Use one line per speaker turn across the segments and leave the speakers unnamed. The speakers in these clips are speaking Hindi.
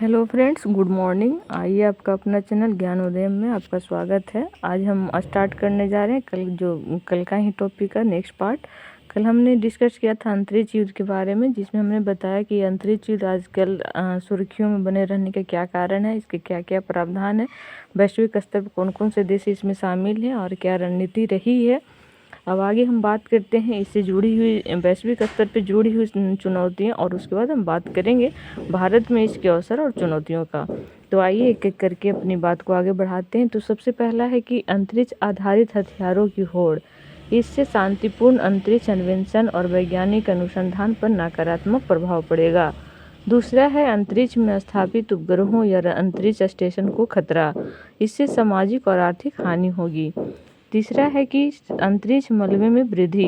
Hello friends, good morning. आइए आपका अपना चैनल ज्ञानोदय में आपका स्वागत है। आज हम स्टार्ट करने जा रहे हैं कल का ही टॉपिक का नेक्स्ट पार्ट। कल हमने डिस्कस किया था अंतरिक्ष युद्ध के बारे में, जिसमें हमने बताया कि अंतरिक्ष युद्ध आजकल सुर्खियों में बने रहने का क्या कारण है, इसके क्या क्या प्रावधान है, वैश्विक स्तर पर कौन कौन से देश इसमें शामिल हैं और क्या रणनीति रही है। अब आगे हम बात करते हैं इससे जुड़ी हुई वैश्विक स्तर पर जुड़ी हुई चुनौतियां, और उसके बाद हम बात करेंगे भारत में इसके अवसर और चुनौतियों का। तो आइए एक एक करके अपनी बात को आगे बढ़ाते हैं। तो सबसे पहला है कि अंतरिक्ष आधारित हथियारों की होड़। इससे शांतिपूर्ण अंतरिक्ष अन्वेषण और वैज्ञानिक अनुसंधान पर नकारात्मक प्रभाव पड़ेगा। दूसरा है अंतरिक्ष में स्थापित उपग्रहों या अंतरिक्ष स्टेशन को खतरा। इससे सामाजिक और आर्थिक हानि होगी। तीसरा है कि अंतरिक्ष मलबे में वृद्धि।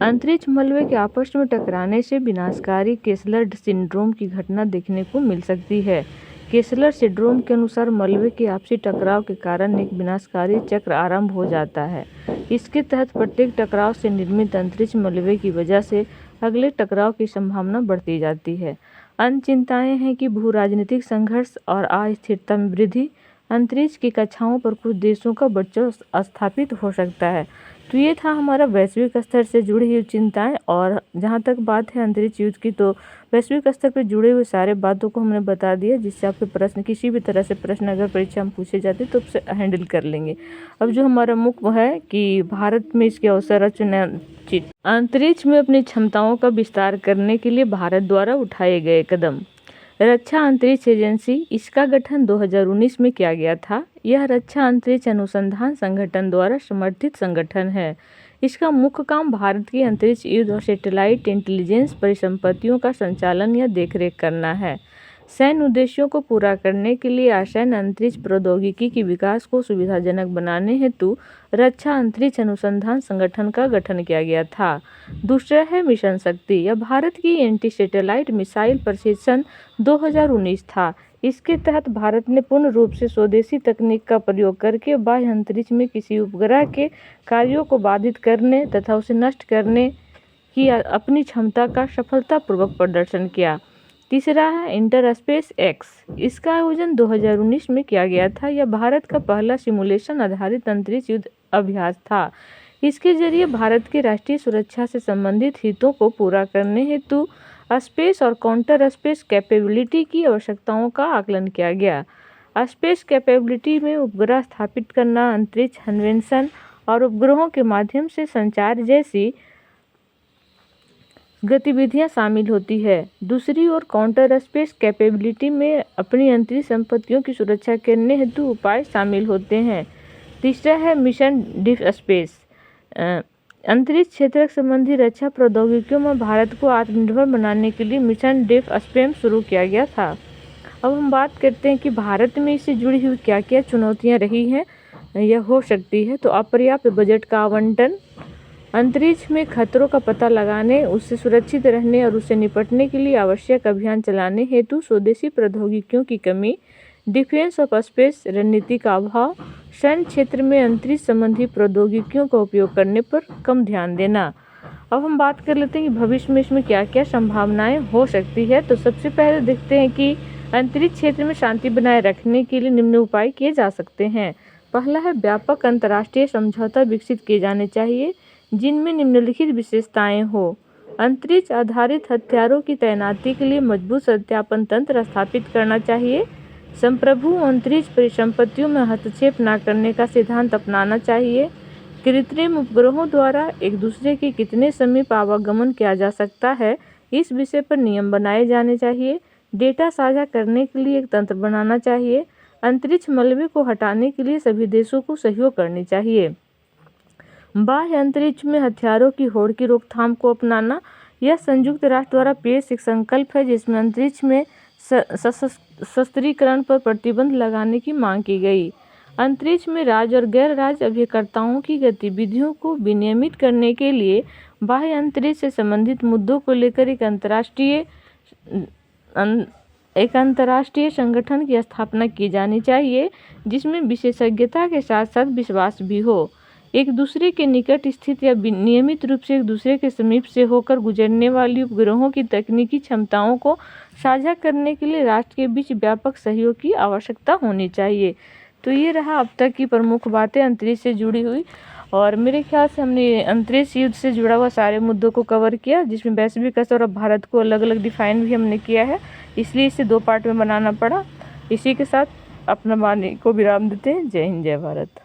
अंतरिक्ष मलबे के आपस में टकराने से विनाशकारी केसलर सिंड्रोम की घटना देखने को मिल सकती है। केसलर सिंड्रोम के अनुसार मलबे के आपसी टकराव के कारण एक विनाशकारी चक्र आरंभ हो जाता है। इसके तहत प्रत्येक टकराव से निर्मित अंतरिक्ष मलबे की वजह से अगले टकराव की संभावना बढ़ती जाती है। अन्य चिंताएं हैं कि भू राजनीतिक संघर्ष और अस्थिरता में वृद्धि। अंतरिक्ष की कक्षाओं पर कुछ देशों का वर्चस्व स्थापित हो सकता है। तो ये था हमारा वैश्विक स्तर से जुड़ी हुई चिंताएं। और जहाँ तक बात है अंतरिक्ष युद्ध की, तो वैश्विक स्तर पर जुड़े हुए सारे बातों को हमने बता दिया, जिससे आपके प्रश्न किसी भी तरह से प्रश्न अगर परीक्षा में पूछे जाते तो उससे हैंडल कर लेंगे। अब जो हमारा मुख्य है कि भारत में इसके अवसर चुनौती। अंतरिक्ष में अपनी क्षमताओं का विस्तार करने के लिए भारत द्वारा उठाए गए कदम। रक्षा अंतरिक्ष एजेंसी, इसका गठन 2019 में किया गया था। यह रक्षा अंतरिक्ष अनुसंधान संगठन द्वारा समर्थित संगठन है। इसका मुख्य काम भारत की अंतरिक्ष युद्ध और सैटेलाइट इंटेलिजेंस परिसंपत्तियों का संचालन या देखरेख करना है। सैन्य उद्देश्यों को पूरा करने के लिए आसन्न अंतरिक्ष प्रौद्योगिकी की विकास को सुविधाजनक बनाने हेतु रक्षा अंतरिक्ष अनुसंधान संगठन का गठन किया गया था। दूसरा है मिशन शक्ति। यह भारत की एंटी सैटेलाइट मिसाइल प्रशिक्षण 2019 था। इसके तहत भारत ने पूर्ण रूप से स्वदेशी तकनीक का प्रयोग करके बाह्य अंतरिक्ष में किसी उपग्रह के कार्यों को बाधित करने तथा उसे नष्ट करने की अपनी क्षमता का सफलतापूर्वक प्रदर्शन किया। तीसरा है इंटर स्पेस एक्स। इसका आयोजन 2019 में किया गया था। यह भारत का पहला सिमुलेशन आधारित अंतरिक्ष युद्ध अभ्यास था। इसके जरिए भारत की राष्ट्रीय सुरक्षा से संबंधित हितों को पूरा करने हेतु स्पेस और काउंटर स्पेस कैपेबिलिटी की आवश्यकताओं का आकलन किया गया। स्पेस कैपेबिलिटी में उपग्रह स्थापित करना, अंतरिक्ष अन्वेषण और उपग्रहों के माध्यम से संचार जैसी गतिविधियां शामिल होती है। दूसरी ओर काउंटर स्पेस कैपेबिलिटी में अपनी अंतरिक्ष संपत्तियों की सुरक्षा करने हेतु उपाय शामिल होते हैं। तीसरा है मिशन डीप स्पेस। अंतरिक्ष क्षेत्र संबंधी रक्षा प्रौद्योगिकियों में भारत को आत्मनिर्भर बनाने के लिए मिशन डीप स्पेस शुरू किया गया था। अब हम बात करते हैं कि भारत में इससे जुड़ी हुई क्या क्या चुनौतियां रही हैं या हो सकती है। तो अपर्याप्त बजट का आवंटन। अंतरिक्ष में खतरों का पता लगाने, उससे सुरक्षित रहने और उससे निपटने के लिए आवश्यक अभियान चलाने हेतु स्वदेशी प्रौद्योगिकियों की कमी। डिफेंस ऑफ स्पेस रणनीति का अभाव। सैन्य क्षेत्र में अंतरिक्ष संबंधी प्रौद्योगिकियों का उपयोग करने पर कम ध्यान देना। अब हम बात कर लेते हैं कि भविष्य में इसमें क्या क्या संभावनाएं हो सकती है। तो सबसे पहले देखते हैं कि अंतरिक्ष क्षेत्र में शांति बनाए रखने के लिए निम्न उपाय किए जा सकते हैं। पहला है व्यापक अंतर्राष्ट्रीय समझौता विकसित किए जाने चाहिए, जिनमें निम्नलिखित विशेषताएं हो। अंतरिक्ष आधारित हथियारों की तैनाती के लिए मजबूत सत्यापन तंत्र स्थापित करना चाहिए। संप्रभु अंतरिक्ष परिसंपत्तियों में हस्तक्षेप न करने का सिद्धांत अपनाना चाहिए। कृत्रिम उपग्रहों द्वारा एक दूसरे के कितने समीप आवागमन किया जा सकता है, इस विषय पर नियम बनाए जाने चाहिए। डेटा साझा करने के लिए एक तंत्र बनाना चाहिए। अंतरिक्ष मलबे को हटाने के लिए सभी देशों को सहयोग करनी चाहिए। बाह्य अंतरिक्ष में हथियारों की होड़ की रोकथाम को अपनाना। यह संयुक्त राष्ट्र द्वारा पेश एक संकल्प है, जिसमें अंतरिक्ष में शस्त्रीकरण पर प्रतिबंध लगाने की मांग की गई। अंतरिक्ष में राज्य और गैर राज्य अभिकर्ताओं की गतिविधियों को विनियमित करने के लिए बाह्य अंतरिक्ष से संबंधित मुद्दों को लेकर एक अंतर्राष्ट्रीय संगठन की स्थापना की जानी चाहिए, जिसमें विशेषज्ञता के साथ साथ विश्वास भी हो। एक दूसरे के निकट स्थित या नियमित रूप से एक दूसरे के समीप से होकर गुजरने वाली उपग्रहों की तकनीकी क्षमताओं को साझा करने के लिए राष्ट्र के बीच व्यापक सहयोग की आवश्यकता होनी चाहिए। तो ये रहा अब तक की प्रमुख बातें अंतरिक्ष से जुड़ी हुई, और मेरे ख्याल से हमने अंतरिक्ष युद्ध से जुड़ा हुआ सारे मुद्दों को कवर किया, जिसमें वैश्विक स्तर और भारत को अलग अलग डिफाइन भी हमने किया है, इसलिए इसे 2 पार्ट में बनाना पड़ा। इसी के साथ अपना वाणी को विराम देते हैं। जय हिंद, जय भारत।